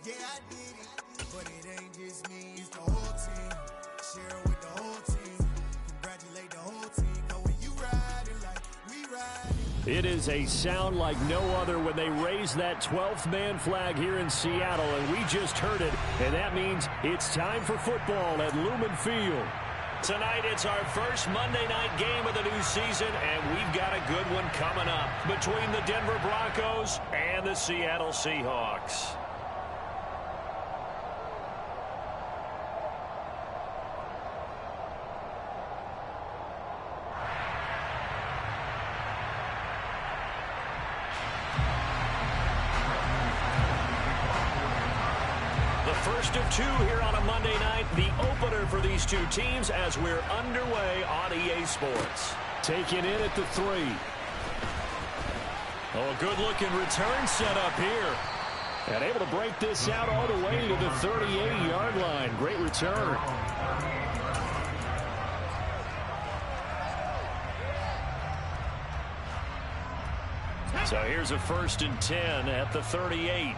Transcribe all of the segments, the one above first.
Yeah, I did it, but it ain't just me, it's the whole team. Share it with the whole team. Congratulate the whole team. Cause when you riding like we riding. It is a sound like no other when they raise that 12th man flag here in Seattle, and we just heard it, and that means it's time for football at Lumen Field. Tonight, it's our first Monday night game of the new season, and we've got a good one coming up between the Denver Broncos and the Seattle Seahawks. First of two here on a Monday night, the opener for these two teams as we're underway on EA Sports. Taken in at the 3. Oh, a good-looking return set up here. And able to break this out all the way to the 38-yard line. Great return. So here's a 1st and 10 at the 38.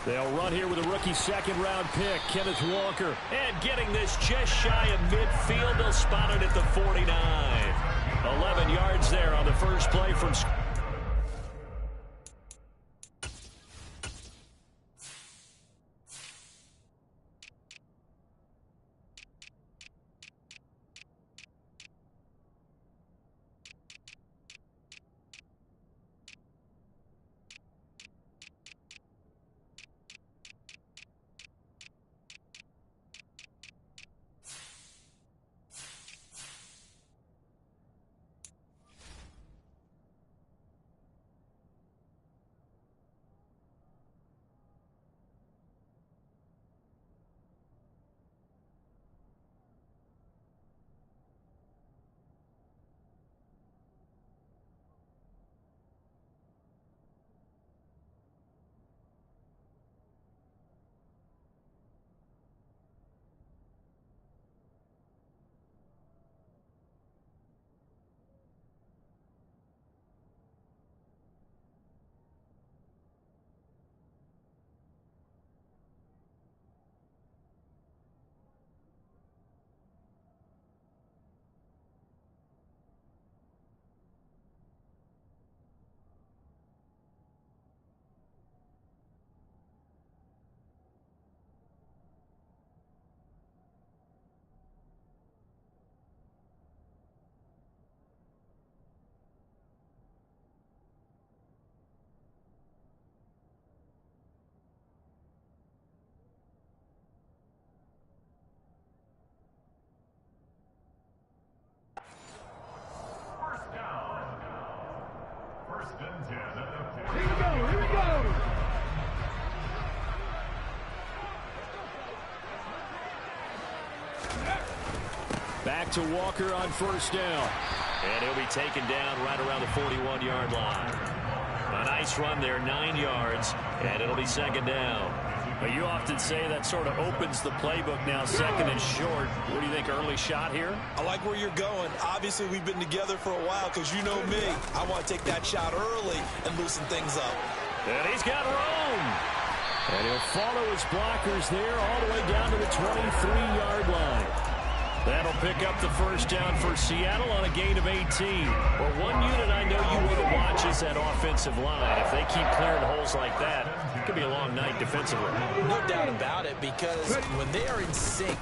They'll run here with a rookie second-round pick, Kenneth Walker. And getting this just shy of midfield, they'll spot it at the 49. 11 yards there on the first play from... Back to Walker on 1st down. And he'll be taken down right around the 41-yard line. A nice run there, 9 yards, and it'll be 2nd down. But you often say that sort of opens the playbook now, 2nd and short. What do you think, early shot here? I like where you're going. Obviously, we've been together for a while because you know me. I want to take that shot early and loosen things up. And he's got room. And he'll follow his blockers there all the way down to the 23-yard line. That'll pick up the 1st down for Seattle on a gain of 18. Well, one unit I know you want to watch is that offensive line. If they keep clearing holes like that, it could be a long night defensively. No doubt about it, because when they are in sync,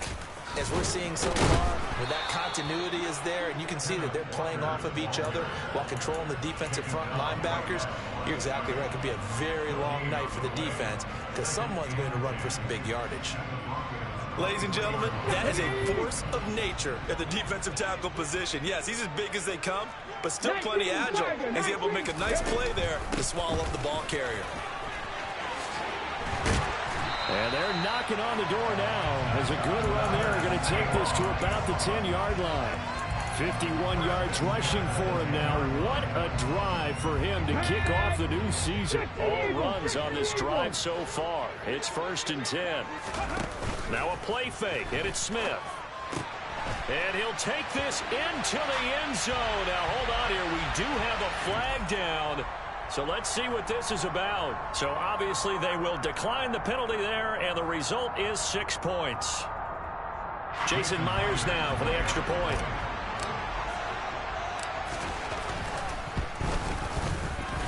as we're seeing so far, where that continuity is there, and you can see that they're playing off of each other while controlling the defensive front linebackers, you're exactly right. It could be a very long night for the defense because someone's going to run for some big yardage. Ladies and gentlemen, that is a force of nature at the defensive tackle position. Yes, he's as big as they come, but still plenty agile. He's able to make a nice play there to swallow up the ball carrier. And they're knocking on the door now. As a good run there, going to take this to about the 10-yard line. 51 yards rushing for him now. What a drive for him to kick off the new season. All runs on this drive so far. It's 1st and 10. Now a play fake, and it's Smith. And he'll take this into the end zone. Now, hold on here. We do have a flag down. So let's see what this is about. So obviously they will decline the penalty there, and the result is 6 points. Jason Myers now for the extra point.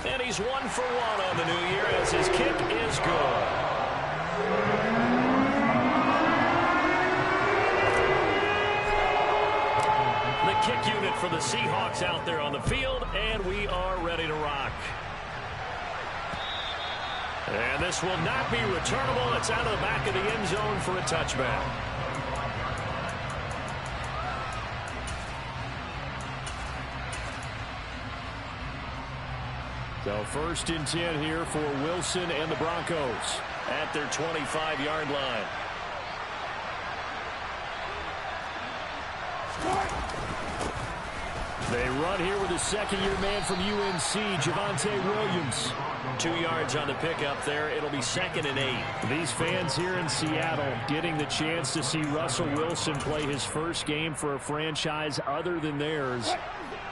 And he's 1 for 1 on the new year as his kick is good. The kick unit for the Seahawks out there on the field, and we are ready to rock. And this will not be returnable. It's out of the back of the end zone for a touchback. So 1st and 10 here for Wilson and the Broncos at their 25-yard line. They run here with a second-year man from UNC, Javonte Williams. 2 yards on the pickup there. It'll be 2nd and 8. These fans here in Seattle getting the chance to see Russell Wilson play his first game for a franchise other than theirs.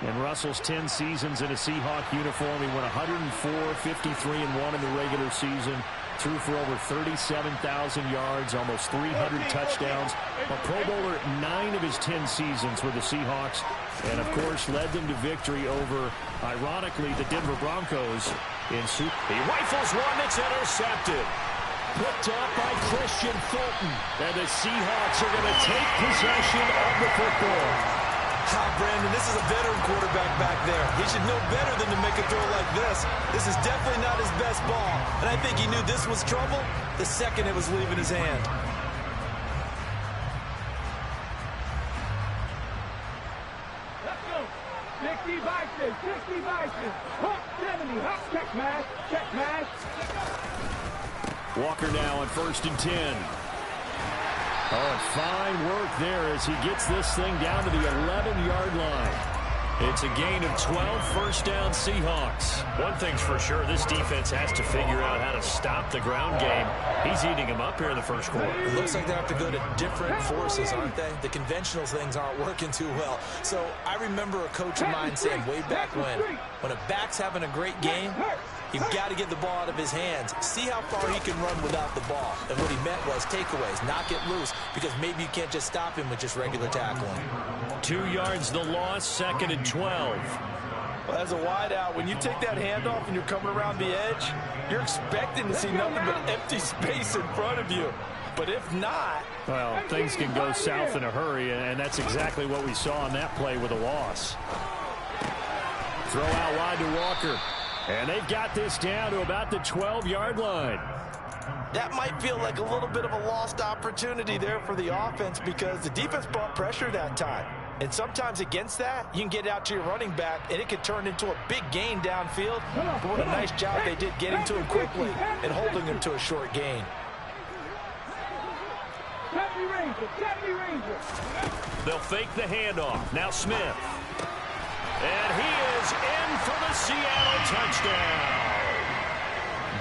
In Russell's 10 seasons in a Seahawk uniform, he went 104, 53-1 in the regular season. Threw for over 37,000 yards, almost 300 touchdowns. A Pro Bowler 9 of his 10 seasons with the Seahawks. And, of course, led them to victory over, ironically, the Denver Broncos. He rifles one that's intercepted. Picked up by Christian Fulton. And the Seahawks are going to take possession of the football. Brandon, this is a veteran quarterback back there. He should know better than to make a throw like this. This is definitely not his best ball. And I think he knew this was trouble the second it was leaving his hand. Let's go. 60 Vikings, 60 Vikings. Hop 70, hop, check match, check match. Walker now on 1st and 10. Oh, fine work there as he gets this thing down to the 11-yard line. It's a gain of 12, 1st down Seahawks. One thing's for sure, this defense has to figure out how to stop the ground game. He's eating them up here in the first quarter. It looks like they have to go to different forces, aren't they? The conventional things aren't working too well. So I remember a coach of mine saying way back when a back's having a great game, you've got to get the ball out of his hands. See how far he can run without the ball. And what he meant was takeaways, not get loose, because maybe you can't just stop him with just regular tackling. 2 yards the loss, 2nd and 12. Well, as a wideout, when you take that handoff and you're coming around the edge, you're expecting to see nothing but empty space in front of you. But if not... Well, things can go south in a hurry, and that's exactly what we saw on that play with a loss. Throw out wide to Walker. And they've got this down to about the 12-yard line. That might feel like a little bit of a lost opportunity there for the offense because the defense brought pressure that time. And sometimes against that, you can get out to your running back, and it could turn into a big gain downfield. But what a nice job they did getting to him quickly and holding him to a short gain. They'll fake the handoff. Now Smith. And he is in for the Seattle touchdown.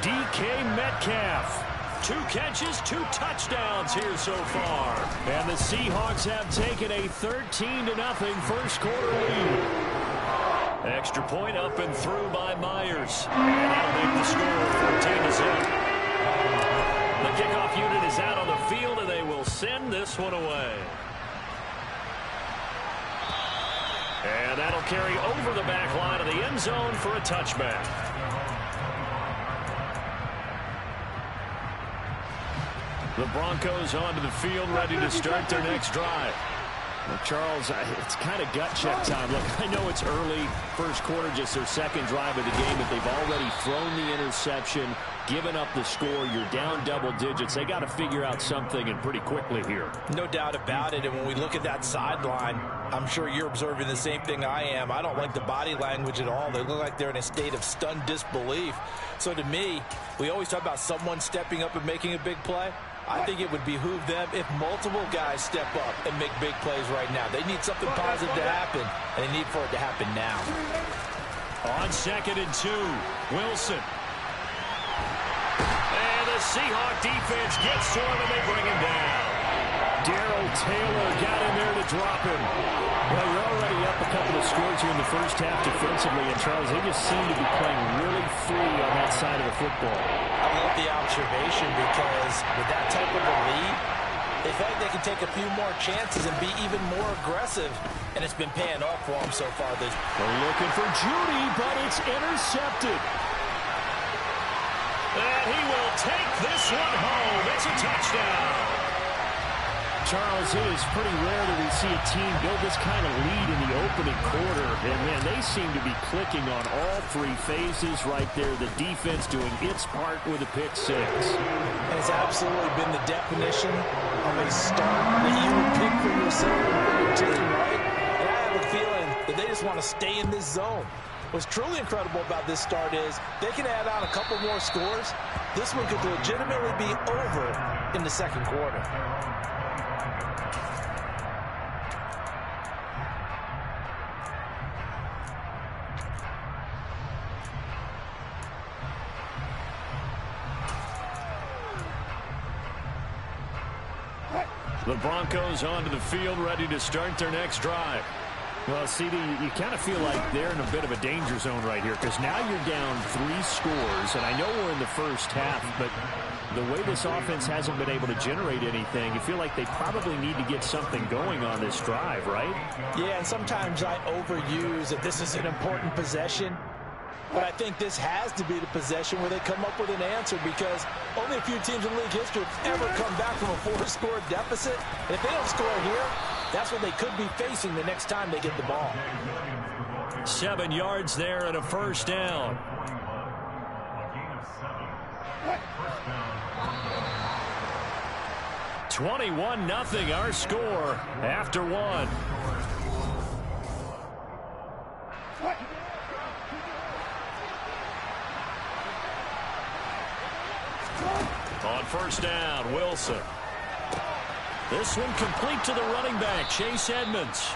DK Metcalf. 2 catches, 2 touchdowns here so far. And the Seahawks have taken a 13-0 first quarter lead. Extra point up and through by Myers. And that'll make the score 14-0. The kickoff unit is out on the field, and they will send this one away. And that'll carry over the back line of the end zone for a touchback. The Broncos onto the field, ready to start their next drive. Well, Charles, it's kind of gut check time. Look, I know it's early, first quarter, just their second drive of the game, but they've already thrown the interception, given up the score. You're down double digits. They got to figure out something, and pretty quickly here. No doubt about it, and when we look at that sideline, I'm sure you're observing the same thing I am. I don't like the body language at all. They look like they're in a state of stunned disbelief. So to me, we always talk about someone stepping up and making a big play. I think it would behoove them if multiple guys step up and make big plays right now. They need something positive to happen, and they need for it to happen now. On 2nd and 2, Wilson. And the Seahawk defense gets to him, and they bring him down. Darrell Taylor got in there to drop him. Well, you're already up a couple of scores here in the first half defensively, and Charles, they just seem to be playing really free on that side of the football. I love the observation because with that type of a lead, they feel like they can take a few more chances and be even more aggressive, and it's been paying off for them so far. They're looking for Judy, but it's intercepted. And he will take this one home. It's a touchdown. Charles, it is pretty rare that we see a team build this kind of lead in the opening quarter. And, man, they seem to be clicking on all three phases right there. The defense doing its part with a pick six. And it's absolutely been the definition of a start that you would pick for yourself and for your team, right? And I have a feeling that they just want to stay in this zone. What's truly incredible about this start is they can add on a couple more scores. This one could legitimately be over in the second quarter. The Broncos onto the field, ready to start their next drive. Well, CD, you kind of feel like they're in a bit of a danger zone right here because now you're down 3 scores, and I know we're in the first half, but the way this offense hasn't been able to generate anything, you feel like they probably need to get something going on this drive, right? Yeah, and sometimes I overuse that this is an important possession. But I think this has to be the possession where they come up with an answer because only a few teams in league history have ever come back from a 4-score deficit. And if they don't score here, that's what they could be facing the next time they get the ball. 7 yards there and a first down. $21-0 our score after 1. On first down, Wilson. This one complete to the running back, Chase Edmonds.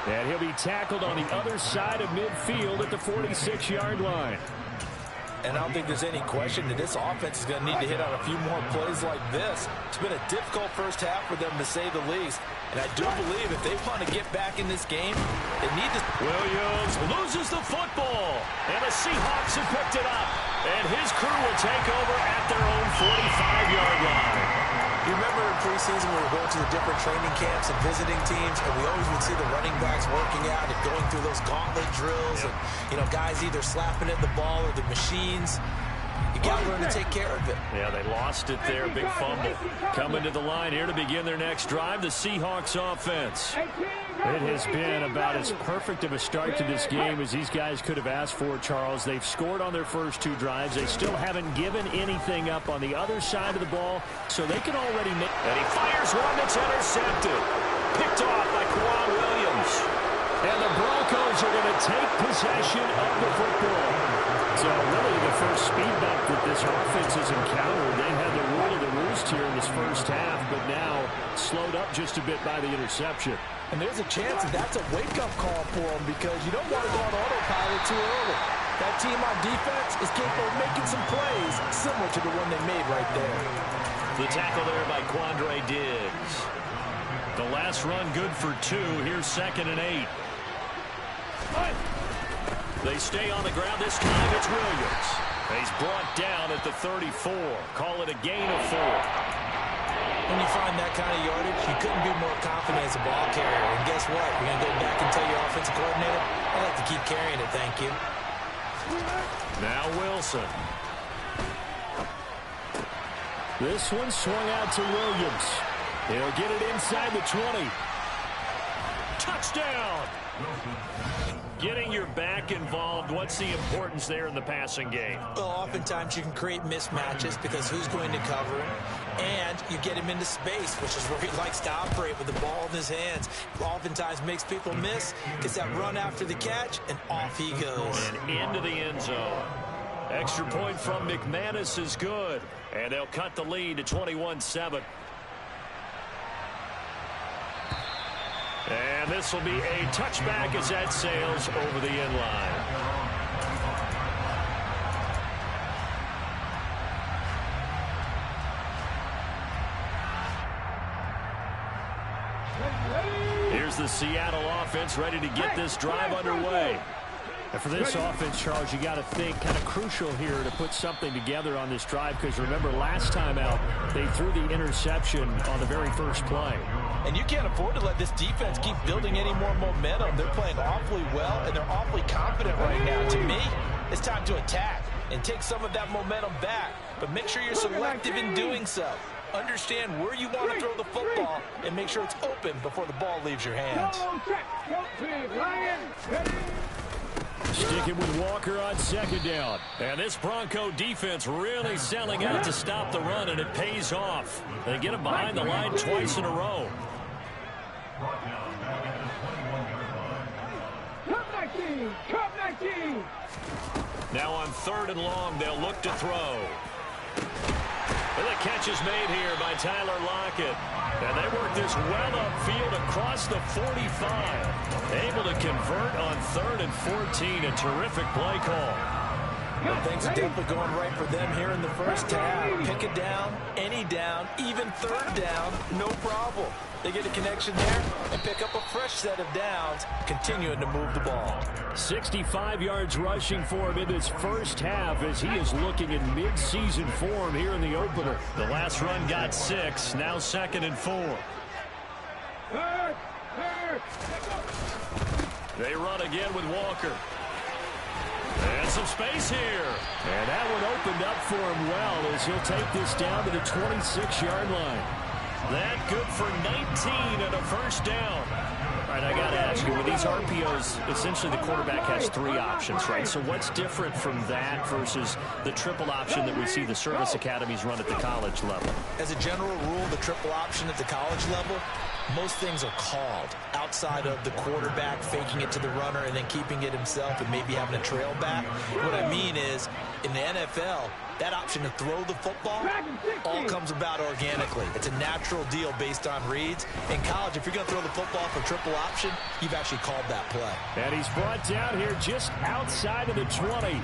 And he'll be tackled on the other side of midfield at the 46-yard line. And I don't think there's any question that this offense is going to need to hit on a few more plays like this. It's been a difficult first half for them, to say the least. And I do believe if they want to get back in this game, they need to... Williams loses the football. And the Seahawks have picked it up. And his crew will take over at their own 45-yard line. You remember in preseason we were going to the different training camps and visiting teams, and we always would see the running backs working out and going through those gauntlet drills, and, you know, guys either slapping at the ball or the machines. You got to learn to take care of it. Yeah, they lost it there. Big fumble. Coming to the line here to begin their next drive, the Seahawks offense. It has been about as perfect of a start to this game as these guys could have asked for, Charles. They've scored on their first 2 drives. They still haven't given anything up on the other side of the ball, so they can already make... And he fires one that's intercepted. Picked off by Quan Williams. And the Broncos are going to take possession of the football. So really the first speed bump that this offense has encountered. They had the rule of the roost here in this first half, but now slowed up just a bit by the interception. And there's a chance that that's a wake-up call for them because you don't want to go on autopilot too early. That team on defense is capable of making some plays similar to the one they made right there. The tackle there by Quandre Diggs. The last run good for 2. Here's 2nd and 8. They stay on the ground. This time it's Williams. He's brought down at the 34. Call it a gain of 4. When you find that kind of yardage, you couldn't be more confident as a ball carrier. And guess what? You're going to go back and tell your offensive coordinator, I'd like to keep carrying it, thank you. Now Wilson. This one swung out to Williams. He'll get it inside the 20. Touchdown! Getting your back involved, what's the importance there in the passing game? Well, oftentimes you can create mismatches because who's going to cover him, and you get him into space, which is where he likes to operate with the ball in his hands. Oftentimes makes people miss, gets that run after the catch, and off he goes. And into the end zone. Extra point from McManus is good, and they'll cut the lead to 21-7. And this will be a touchback as that sails over the end line. the Seattle offense ready to get this drive underway. And for this offense, Charles, you got to think kind of crucial here to put something together on this drive, because remember last time out they threw the interception on the very first play. And you can't afford to let this defense keep building any more momentum. They're playing awfully well, and they're awfully confident right now. To me, it's time to attack and take some of that momentum back, but make sure you're selective in doing so. Understand where you want to throw the football and make sure it's open before the ball leaves your hands. Sticking with Walker on second down. And this Bronco defense really selling out to stop the run, and it pays off. They get him behind the line twice in a row. Cup 19. Now on 3rd and long, they'll look to throw. And the catch is made here by Tyler Lockett. And they work this well upfield across the 45. Able to convert on 3rd and 14. A terrific play call. Well, things are definitely going right for them here in the first half. Pick it down, any down, even 3rd down, no problem. They get a connection there and pick up a fresh set of downs, continuing to move the ball. 65 yards rushing for him in this first half as he is looking in mid-season form here in the opener. The last run got 6, now 2nd and 4. They run again with Walker. And some space here. And that one opened up for him well as he'll take this down to the 26-yard line. That good for 19 and a first down. All right, I got to ask you, with these RPOs, essentially the quarterback has 3 options, right? So what's different from that versus the triple option that we see the service academies run at the college level? As a general rule, the triple option at the college level, most things are called outside of the quarterback faking it to the runner and then keeping it himself and maybe having a trail back. What I mean is, in the NFL, that option to throw the football all comes about organically. It's a natural deal based on reads. In college, if you're going to throw the football for triple option, you've actually called that play. And he's brought down here just outside of the 20.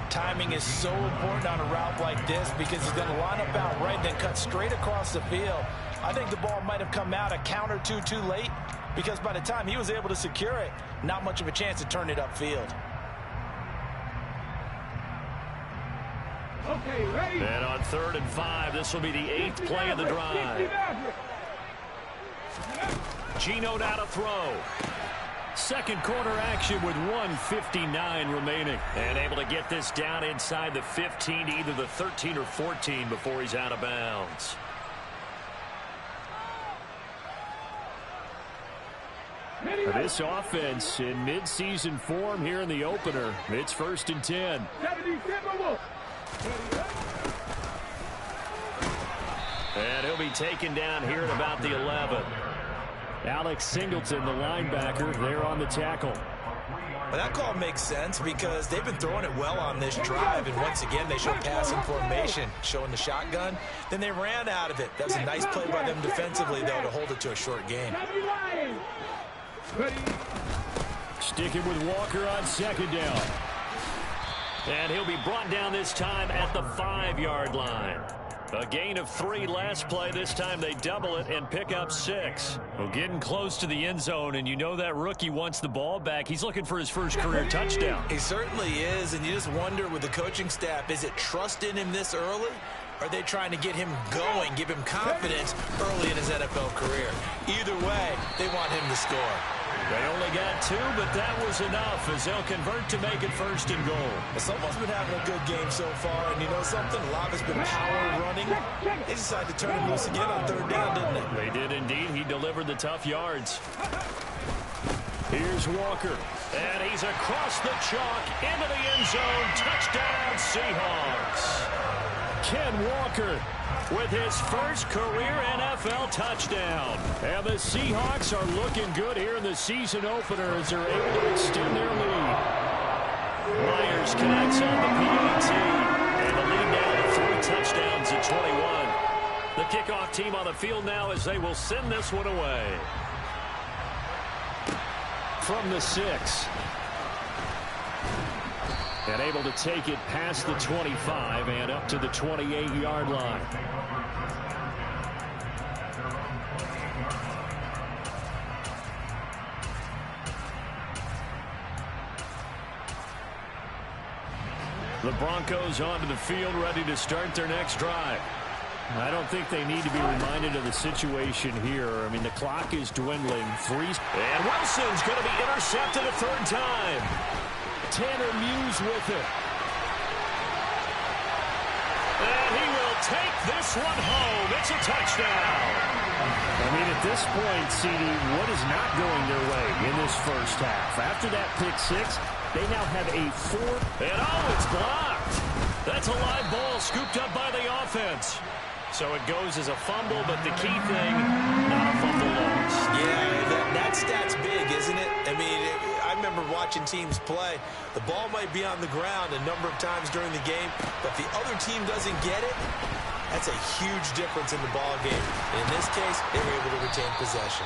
Timing is so important on a route like this because he's going to line up out right, then cut straight across the field. I think the ball might have come out a count or two too late because by the time he was able to secure it, not much of a chance to turn it upfield. Okay, ready? And on 3rd and 5, this will be the 8th play of the drive. Geno now to throw. Second quarter action with 1:59 remaining. And able to get this down inside the 15 to either the 13 or 14 before he's out of bounds. For this offense in mid-season form here in the opener, it's 1st and 10. And he'll be taken down here at about the 11. Alex Singleton, the linebacker, there on the tackle. Well, that call makes sense because they've been throwing it well on this drive, and once again they show passing formation, showing the shotgun. Then they ran out of it. That was a nice play by them defensively, though, to hold it to a short game. Sticking with Walker on second down. And he'll be brought down this time at the 5-yard line. A gain of 3 last play. This time they double it and pick up 6. Well, getting close to the end zone, and you know that rookie wants the ball back. He's looking for his first career touchdown. He certainly is, and you just wonder with the coaching staff, is it trust in him this early? Or are they trying to get him going, give him confidence early in his NFL career? Either way, they want him to score. They only got 2, but that was enough as they'll convert to make it 1st and goal. Someone's been having a good game so far, and you know something? A lot has been power running. They decided to turn him loose again on 3rd down, didn't they? They did indeed. He delivered the tough yards. Here's Walker, and he's across the chalk into the end zone. Touchdown, Seahawks. Ken Walker with his first career NFL touchdown. And the Seahawks are looking good here in the season opener as they're able to extend their lead. Myers connects on the PAT. And the lead now to 3 touchdowns at 21. The kickoff team on the field now as they will send this one away. From the 6. And able to take it past the 25 and up to the 28-yard line. The Broncos onto the field, ready to start their next drive. I don't think they need to be reminded of the situation here. I mean, the clock is dwindling. And Wilson's going to be intercepted a third time. Tanner Muse with it. And he will take this one home. It's a touchdown. I mean, at this point, CD, what is not going their way in this first half? After that pick six, they now have a 4. And it's blocked. That's a live ball scooped up by the offense. So it goes as a fumble, but the key thing, not a fumble loss. Yeah, that stat's big, isn't it? I mean, I remember watching teams play. The ball might be on the ground a number of times during the game, but if the other team doesn't get it, that's a huge difference in the ball game. And in this case, they were able to retain possession.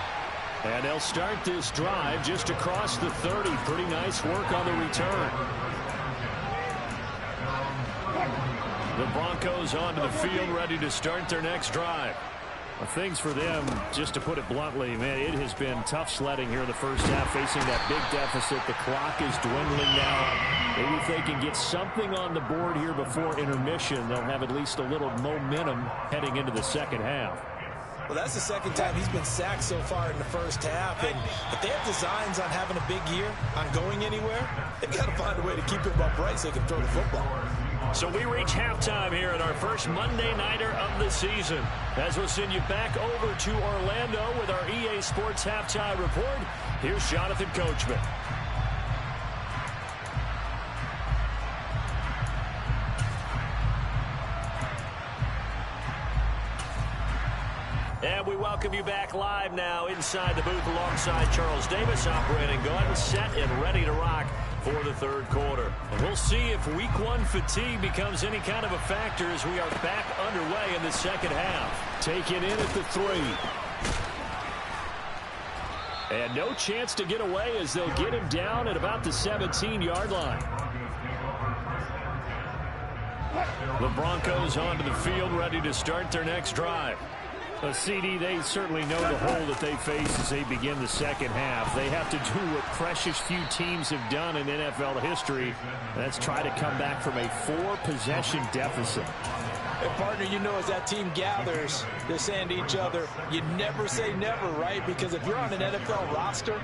And they'll start this drive just across the 30. Pretty nice work on the return. The Broncos onto the field, ready to start their next drive. Well, things for them, just to put it bluntly, man, it has been tough sledding here in the first half, facing that big deficit. The clock is dwindling now. Maybe if they can get something on the board here before intermission, they'll have at least a little momentum heading into the second half. Well, that's the second time he's been sacked so far in the first half. And if they have designs on having a big year, on going anywhere, they've got to find a way to keep him upright so they can throw the football. So we reach halftime here at our first Monday Nighter of the season. As we'll send you back over to Orlando with our EA Sports Halftime Report, here's Jonathan Coachman. And we welcome you back live now inside the booth alongside Charles Davis, operating gun, set and ready to rock for the third quarter. And we'll see if week one fatigue becomes any kind of a factor as we are back underway in the second half. Taken in at the 3. And no chance to get away as they'll get him down at about the 17-yard line. The Broncos onto the field, ready to start their next drive. CD, they certainly know the hole that they face as they begin the second half. They have to do what precious few teams have done in NFL history. That's try to come back from a 4-possession deficit. And partner, you know, as that team gathers, they're saying to each other, you never say never, right? Because if you're on an NFL roster,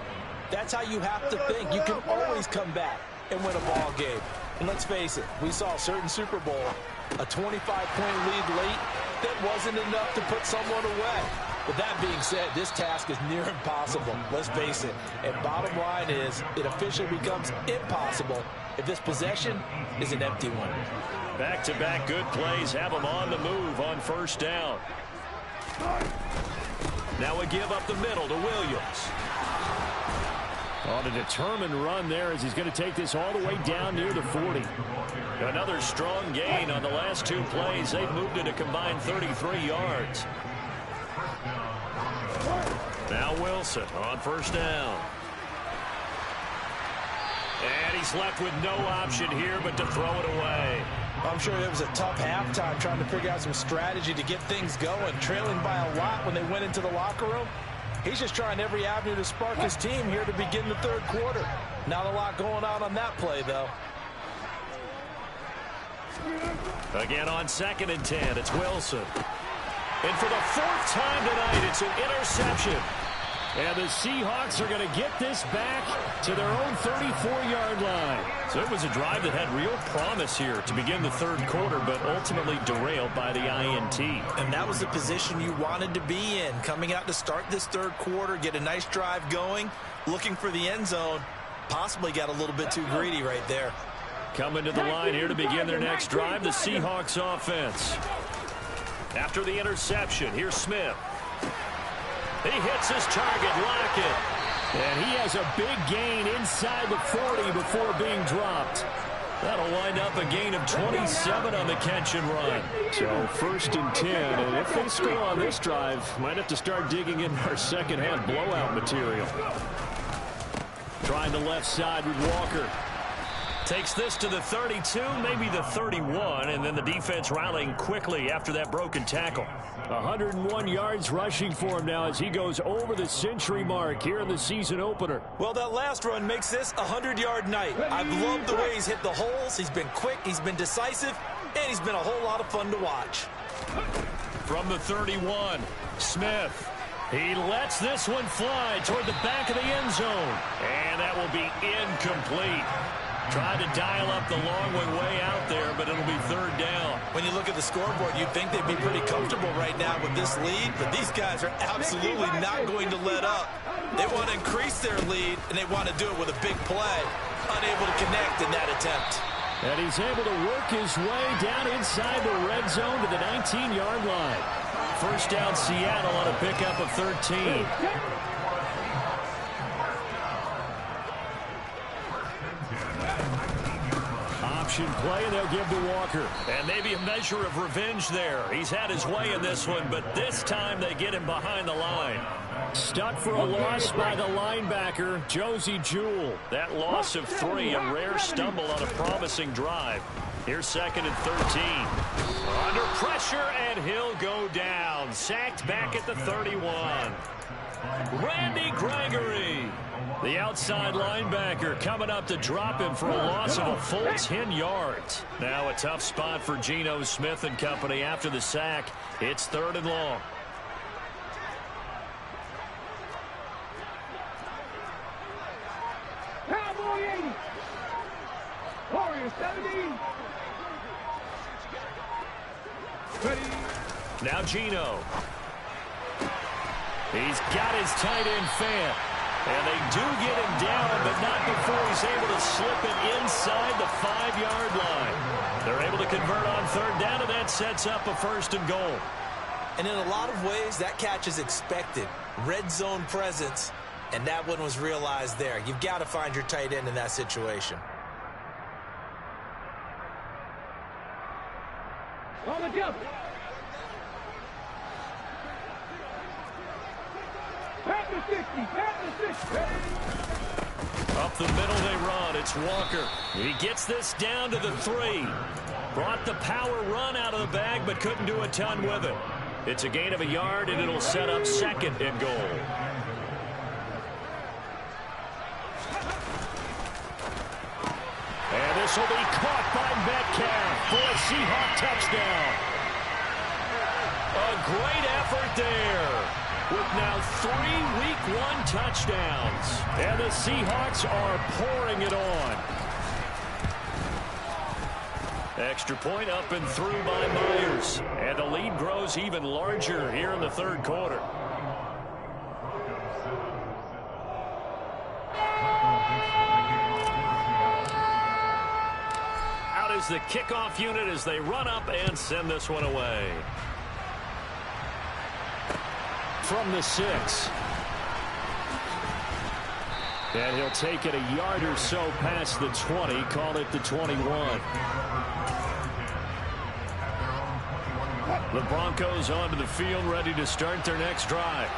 that's how you have to think. You can always come back and win a ball game. And let's face it, we saw a certain Super Bowl, a 25-point lead late, that wasn't enough to put someone away. But that being said, this task is near impossible. Let's face it. And bottom line is, it officially becomes impossible if this possession is an empty one. Back-to-back good plays have them on the move on first down. Now we give up the middle to Williams. On a determined run there as he's going to take this all the way down near the 40. Another strong gain on the last 2 plays. They've moved it a combined 33 yards. Now Wilson on first down. And he's left with no option here but to throw it away. I'm sure it was a tough halftime trying to figure out some strategy to get things going. Trailing by a lot when they went into the locker room. He's just trying every avenue to spark his team here to begin the third quarter. Not a lot going on that play, though. Again on 2nd and 10, it's Wilson. And for the 4th time tonight, it's an interception. And the Seahawks are going to get this back to their own 34-yard line. So it was a drive that had real promise here to begin the third quarter, but ultimately derailed by the INT. And that was the position you wanted to be in. Coming out to start this third quarter, get a nice drive going, looking for the end zone. Possibly got a little bit too greedy right there. Coming to the line here to begin their next drive, the Seahawks offense. After the interception, here's Smith. He hits his target, Lockett. And he has a big gain inside the 40 before being dropped. That'll wind up a gain of 27 on the catch and run. So 1st and 10, and if they score on this drive, might have to start digging in our second half blowout material. Trying the left side with Walker. Takes this to the 32, maybe the 31, and then the defense rallying quickly after that broken tackle. 101 yards rushing for him now as he goes over the century mark here in the season opener. Well, that last run makes this a 100-yard night. I've loved the way he's hit the holes. He's been quick, he's been decisive, and he's been a whole lot of fun to watch. From the 31, Smith. He lets this one fly toward the back of the end zone. And that will be incomplete. Tried to dial up the long one way out there, but it'll be third down. When you look at the scoreboard, you'd think they'd be pretty comfortable right now with this lead, but these guys are absolutely not going to let up. They want to increase their lead, and they want to do it with a big play. Unable to connect in that attempt. And he's able to work his way down inside the red zone to the 19-yard line. First down, Seattle on a pickup of 13. Option play, and they'll give to Walker. And maybe a measure of revenge there. He's had his way in this one, but this time they get him behind the line. Stuck for a loss by the linebacker, Josie Jewell. That loss of 3, a rare stumble on a promising drive. Here's second and 13. Under pressure, and he'll go down. Sacked back at the 31. Randy Gregory, the outside linebacker, coming up to drop him for a loss of a full 10 yards. Now a tough spot for Geno Smith and company after the sack. It's third and long. Cowboy 80. Warriors 70. Now Geno. He's got his tight end fan. And they do get him down, but not before he's able to slip it inside the 5-yard line. They're able to convert on third down, and that sets up a first and goal. And in a lot of ways, that catch is expected. Red zone presence, and that one was realized there. You've got to find your tight end in that situation. On the jump. Panther 60, Panther 60. Up the middle they run. It's Walker. He gets this down to the 3. Brought the power run out of the bag, but couldn't do a ton with it. It's a gain of a yard, and it'll set up second and goal. And this will be caught by Metcalf for a Seahawk touchdown. A great effort there, with now 3 Week 1 touchdowns. And the Seahawks are pouring it on. Extra point up and through by Myers. And the lead grows even larger here in the third quarter. Out is the kickoff unit as they run up and send this one away. From the 6. And he'll take it a yard or so past the 20, call it the 21. The Broncos onto the field, ready to start their next drive.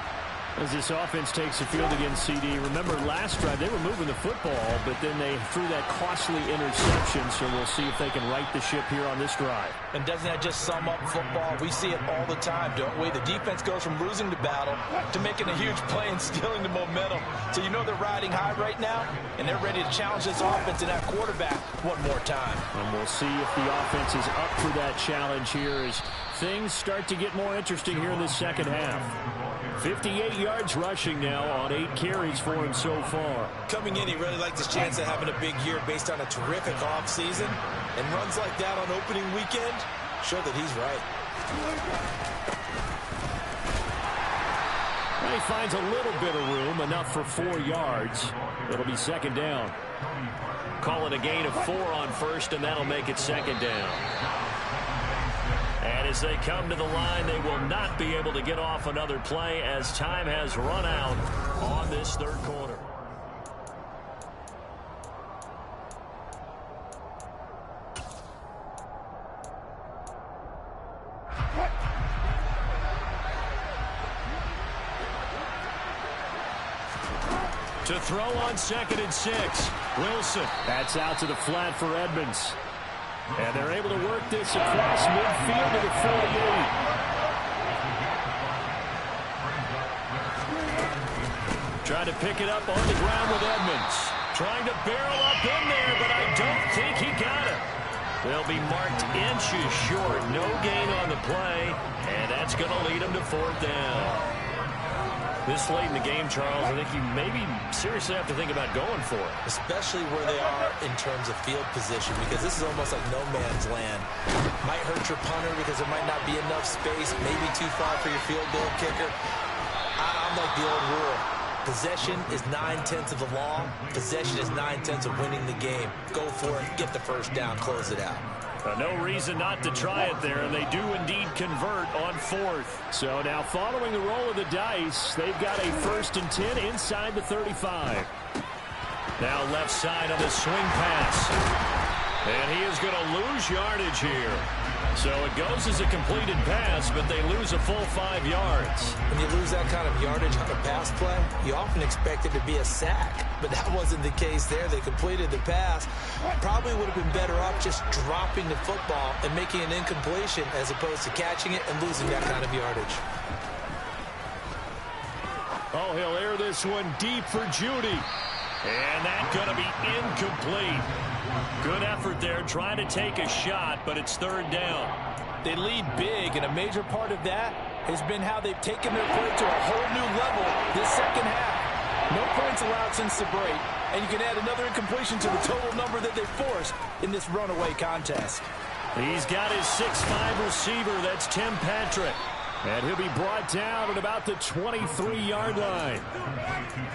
As this offense takes the field against CD, remember last drive they were moving the football, but then they threw that costly interception, so we'll see if they can right the ship here on this drive. And doesn't that just sum up football? We see it all the time, don't we? The defense goes from losing the battle to making a huge play and stealing the momentum. So you know they're riding high right now, and they're ready to challenge this offense and that quarterback one more time. And we'll see if the offense is up for that challenge here as things start to get more interesting here in the second half. 58 yards rushing now on 8 carries for him so far. Coming in, he really liked his chance of having a big year based on a terrific offseason. And runs like that on opening weekend show that he's right. And he finds a little bit of room, enough for 4 yards. It'll be second down. Call it a gain of 4 on first, and that'll make it second down. And as they come to the line, they will not be able to get off another play as time has run out on this third quarter. To throw on 2nd and 6. Wilson. That's out to the flat for Edmonds. And they're able to work this across midfield to the 48. Trying to pick it up on the ground with Edmonds. Trying to barrel up in there, but I don't think he got it. They'll be marked inches short. No gain on the play, and that's going to lead them to 4th down. This late in the game, Charles, I think you maybe seriously have to think about going for it. Especially where they are in terms of field position, because this is almost like no man's land. Might hurt your punter because there might not be enough space, maybe too far for your field goal kicker. I'm like the old rule. Possession is 9/10 of the law. Possession is 9/10 of winning the game. Go for it, get the first down, close it out. No reason not to try it there, and they do indeed convert on 4th. So now following the roll of the dice, they've got a 1st and 10 inside the 35. Now left side on the swing pass. And he is going to lose yardage here. So it goes as a completed pass, but they lose a full 5 yards. When you lose that kind of yardage on a pass play, you often expect it to be a sack. But that wasn't the case there. They completed the pass. Probably would have been better off just dropping the football and making an incompletion as opposed to catching it and losing that kind of yardage. Oh, he'll air this one deep for Judy. And that's going to be incomplete. Good effort there trying to take a shot, but it's 3rd down. They lead big, and a major part of that has been how they've taken their play to a whole new level this second half. No points allowed since the break, and you can add another incompletion to the total number that they forced in this runaway contest. He's got his 6'5" receiver. That's Tim Patrick. And he'll be brought down at about the 23-yard line.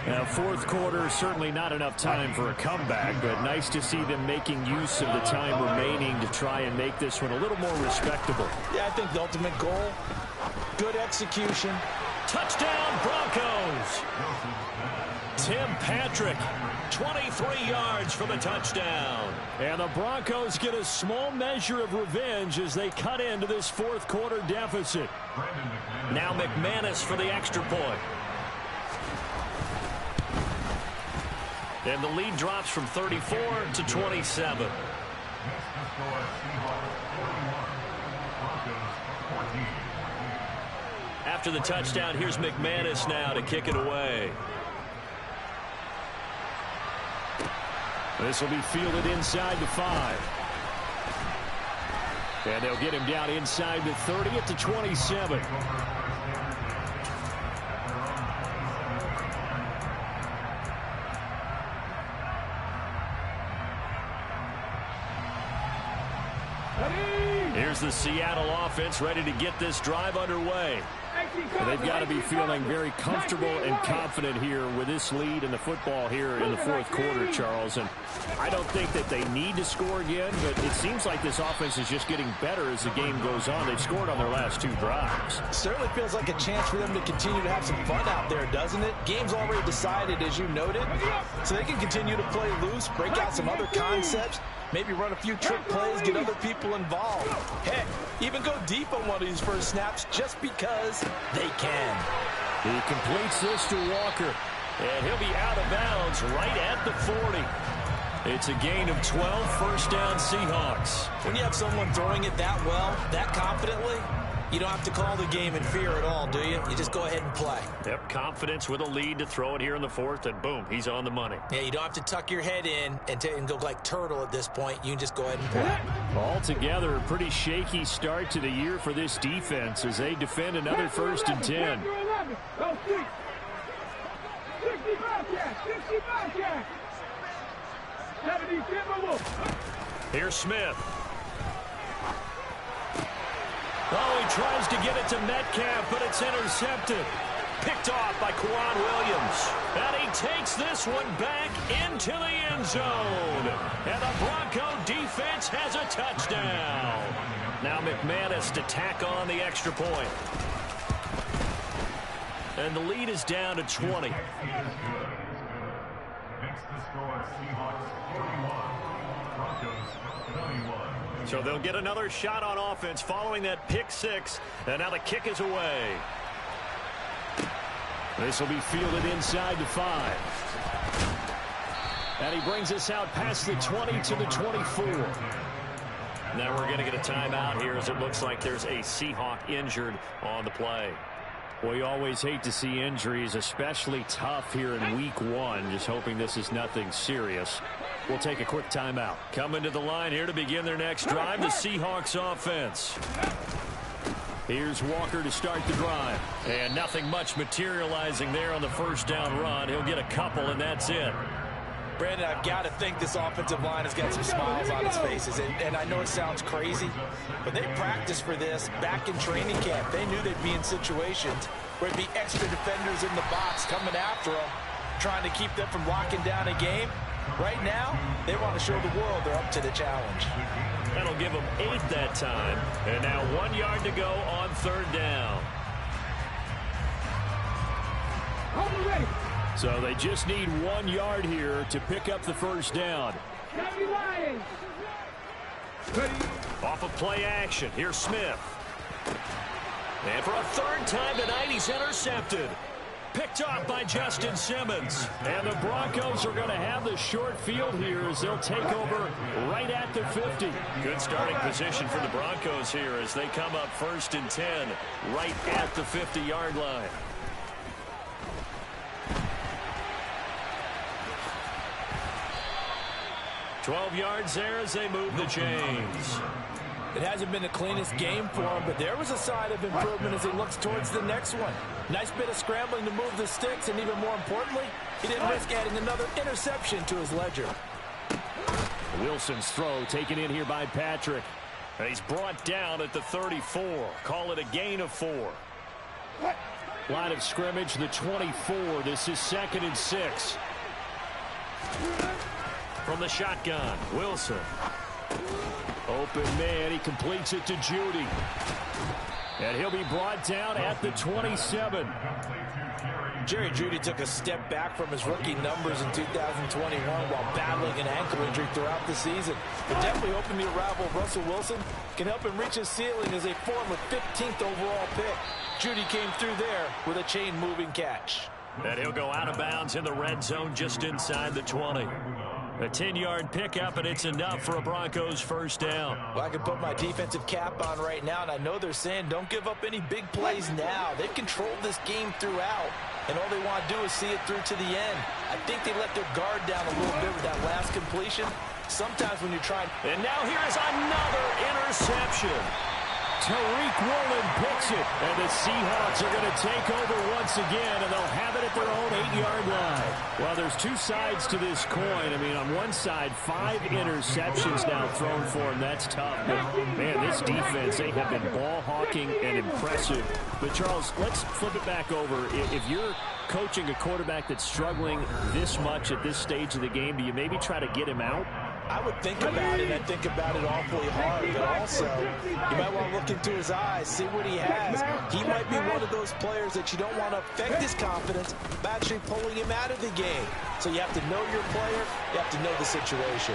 Now, 4th quarter, certainly not enough time for a comeback, but nice to see them making use of the time remaining to try and make this one a little more respectable. Yeah, I think the ultimate goal, good execution. Touchdown, Broncos! Tim Patrick, 23 yards for the touchdown. And the Broncos get a small measure of revenge as they cut into this 4th quarter deficit. Now McManus for the extra point. And the lead drops from 34 to 27. After the touchdown, here's McManus now to kick it away. This will be fielded inside the 5. And they'll get him down inside the 30 at the 27. Here's the Seattle offense ready to get this drive underway. They've got to be feeling very comfortable and confident here with this lead in the football here in the 4th quarter, Charles. And I don't think that they need to score again, but it seems like this offense is just getting better as the game goes on. They've scored on their last 2 drives. Certainly feels like a chance for them to continue to have some fun out there, doesn't it? Game's already decided, as you noted, so they can continue to play loose, break out some other concepts, maybe run a few trick plays, get other people involved. Heck, even go deep on one of these first snaps just because they can. He completes this to Walker, and he'll be out of bounds right at the 40. It's a gain of 12, 1st down Seahawks. When you have someone throwing it that well, that confidently, you don't have to call the game in fear at all, do you? You just go ahead and play. Yep, confidence with a lead to throw it here in the 4th, and boom, he's on the money. Yeah, you don't have to tuck your head in and go like turtle at this point. You can just go ahead and play. Altogether, a pretty shaky start to the year for this defense as they defend another 1st and 10. 65 Here's Smith. Oh, he tries to get it to Metcalf, but it's intercepted. Picked off by Quan Williams. And he takes this one back into the end zone. And the Bronco defense has a touchdown. Now McManus to tack on the extra point. And the lead is down to 20. So they'll get another shot on offense following that pick 6. And now the kick is away. This will be fielded inside the 5. And he brings us out past the 20 to the 24. Now we're going to get a timeout here as it looks like there's a Seahawk injured on the play. Well, you always hate to see injuries, especially tough here in week one. Just hoping this is nothing serious. We'll take a quick timeout. Coming to the line here to begin their next drive, the Seahawks offense. Here's Walker to start the drive. And nothing much materializing there on the first down run. He'll get a couple, and that's it. Brandon, I've got to think this offensive line has got some smiles on its faces. And I know it sounds crazy, but they practiced for this back in training camp. They knew they'd be in situations where it'd be extra defenders in the box coming after them, trying to keep them from locking down a game. Right now, they want to show the world they're up to the challenge. That'll give them 8 that time. And now 1 yard to go on third down. So they just need 1 yard here to pick up the first down. Off of play action. Here's Smith. And for a third time tonight, he's intercepted. Picked off by Justin Simmons. And the Broncos are going to have the short field here as they'll take over right at the 50. Good starting position for the Broncos here as they come up 1st and 10 right at the 50-yard line. $12 yards there as they move the chains. It hasn't been the cleanest game for him, but there was a sign of improvement as he looks towards the next one. Nice bit of scrambling to move the sticks, and even more importantly, he didn't risk adding another interception to his ledger. Wilson's throw taken in here by Patrick. And he's brought down at the 34. Call it a gain of 4. Line of scrimmage, the 24. This is 2nd and 6. From the shotgun, Wilson. Open man, he completes it to Judy. And he'll be brought down at the 27. Jerry Jeudy took a step back from his rookie numbers in 2021 while battling an ankle injury throughout the season. But definitely hoping the arrival of Russell Wilson can help him reach his ceiling as a former 15th overall pick. Jeudy came through there with a chain-moving catch. And he'll go out of bounds in the red zone just inside the 20. A 10-yard pickup, and it's enough for a Broncos first down. Well, I can put my defensive cap on right now, and I know they're saying don't give up any big plays now. They've controlled this game throughout, and all they want to do is see it through to the end. I think they let their guard down a little bit with that last completion. Sometimes when you're trying... And now here's another interception. Tariq Woolen picks it, and the Seahawks are going to take over once again, and they'll have it at their own 8-yard line. Well, there's two sides to this coin. I mean, on one side, 5 interceptions now thrown for him. That's tough. But, man, this defense, they have been ball hawking and impressive. But, Charles, let's flip it back over. If you're coaching a quarterback that's struggling this much at this stage of the game, do you maybe try to get him out? I would think about it. I think about it awfully hard, but also you might want to look into his eyes, see what he has. He might be one of those players that you don't want to affect his confidence by actually pulling him out of the game. So you have to know your player. You have to know the situation.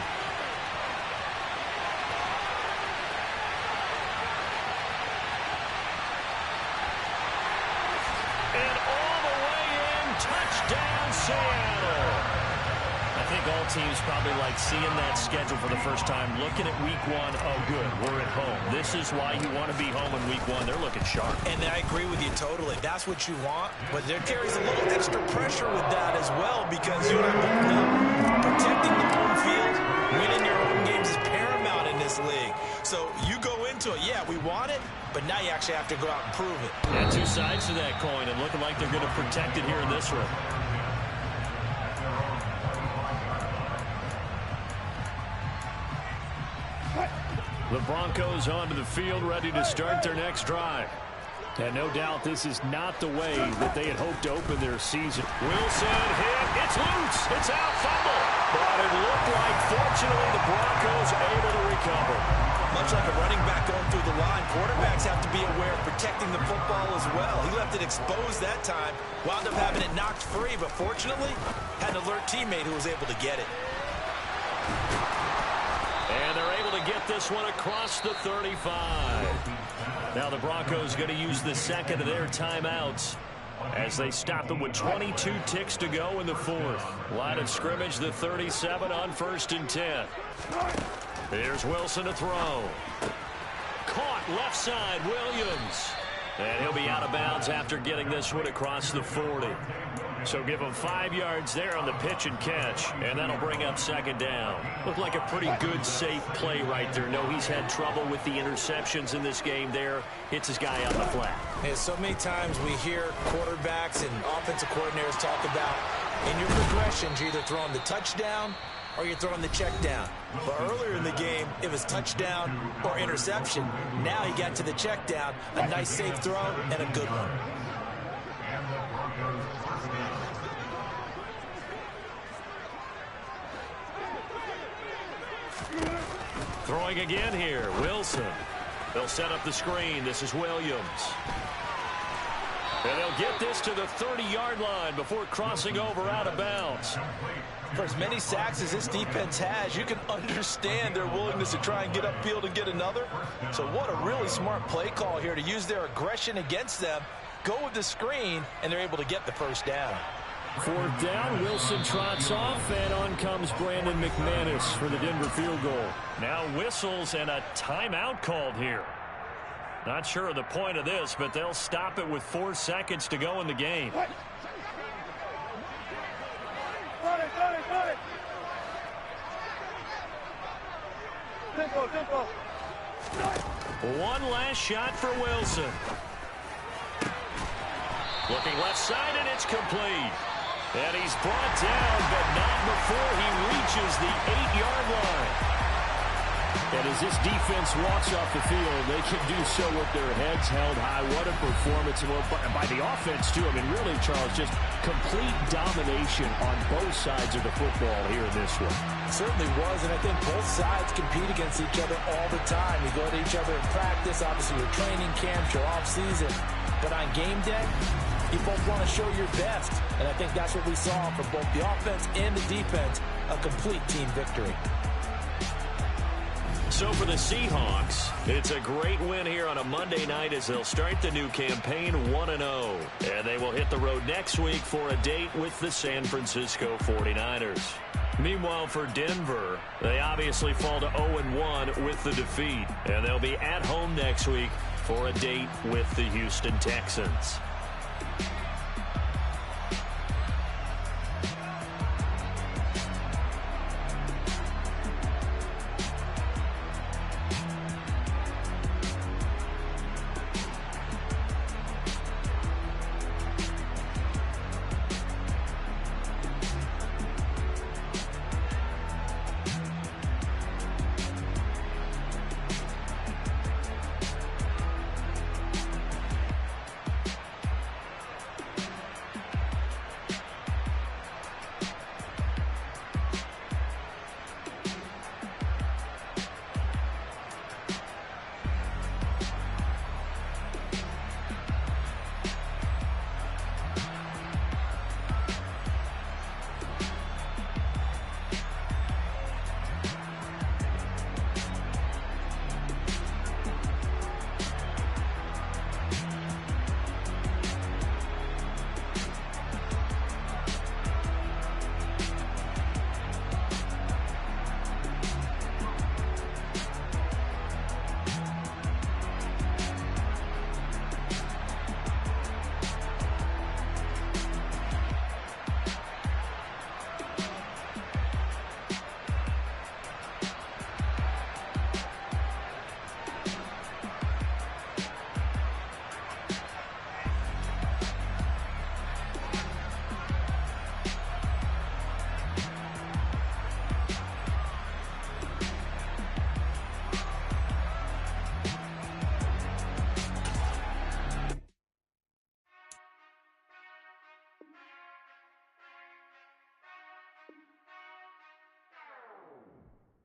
And all the way in, touchdown Seattle. I think all teams probably like seeing that schedule for the first time, looking at week 1. Oh, good, we're at home. This is why you want to be home in week 1. They're looking sharp. And I agree with you totally. That's what you want. But there carries a little extra pressure with that as well because you and I both know protecting the home field, winning your home games is paramount in this league. So you go into it, yeah, we want it, but now you actually have to go out and prove it. And two sides to that coin, and looking like they're going to protect it here in this one. The Broncos onto the field, ready to start their next drive. And no doubt this is not the way that they had hoped to open their season. Wilson hit. It's loose. It's out. Fumble. But it looked like, fortunately, the Broncos able to recover. Much like a running back going through the line, quarterbacks have to be aware of protecting the football as well. He left it exposed that time, wound up having it knocked free, but fortunately, had an alert teammate who was able to get it. And they're able to get this one across the 35. Now the Broncos going to use the second of their timeouts. as they stop it with 22 ticks to go in the fourth. Line of scrimmage, the 37 on 1st and 10. Here's Wilson to throw. Caught left side, Williams. And he'll be out of bounds after getting this one across the 40. So give him 5 yards there on the pitch and catch, and that'll bring up 2nd down. Looked like a pretty good, safe play right there. No, he's had trouble with the interceptions in this game there. Hits his guy on the flat. Yeah, so many times we hear quarterbacks and offensive coordinators talk about in your progressions, you're either throwing the touchdown or you're throwing the check down. But earlier in the game, it was touchdown or interception. Now he got to the check down, a nice safe throw, and a good one. Throwing again here, Wilson. They'll set up the screen. This is Williams. And they'll get this to the 30-yard line before crossing over out of bounds. For as many sacks as this defense has, you can understand their willingness to try and get upfield and get another. So what a really smart play call here to use their aggression against them, go with the screen, and they're able to get the 1st down. 4th down, Wilson trots off, and on comes Brandon McManus for the Denver field goal. Now whistles and a timeout called here. Not sure of the point of this, but they'll stop it with 4 seconds to go in the game. Tempo. One last shot for Wilson. Looking left side, and it's complete. And he's brought down, but not before he reaches the 8-yard line. And as this defense walks off the field, they can do so with their heads held high. What a performance by the offense, too. I mean, really, Charles, just complete domination on both sides of the football here in this one. It certainly was, and I think both sides compete against each other all the time. You go to each other in practice, obviously your training camps, your off-season. But on game day, you both want to show your best. And I think that's what we saw from both the offense and the defense, a complete team victory. So for the Seahawks, it's a great win here on a Monday night as they'll start the new campaign 1-0. And they will hit the road next week for a date with the San Francisco 49ers. Meanwhile, for Denver, they obviously fall to 0-1 with the defeat. And they'll be at home next week for a date with the Houston Texans.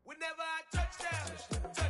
Whenever I touch down.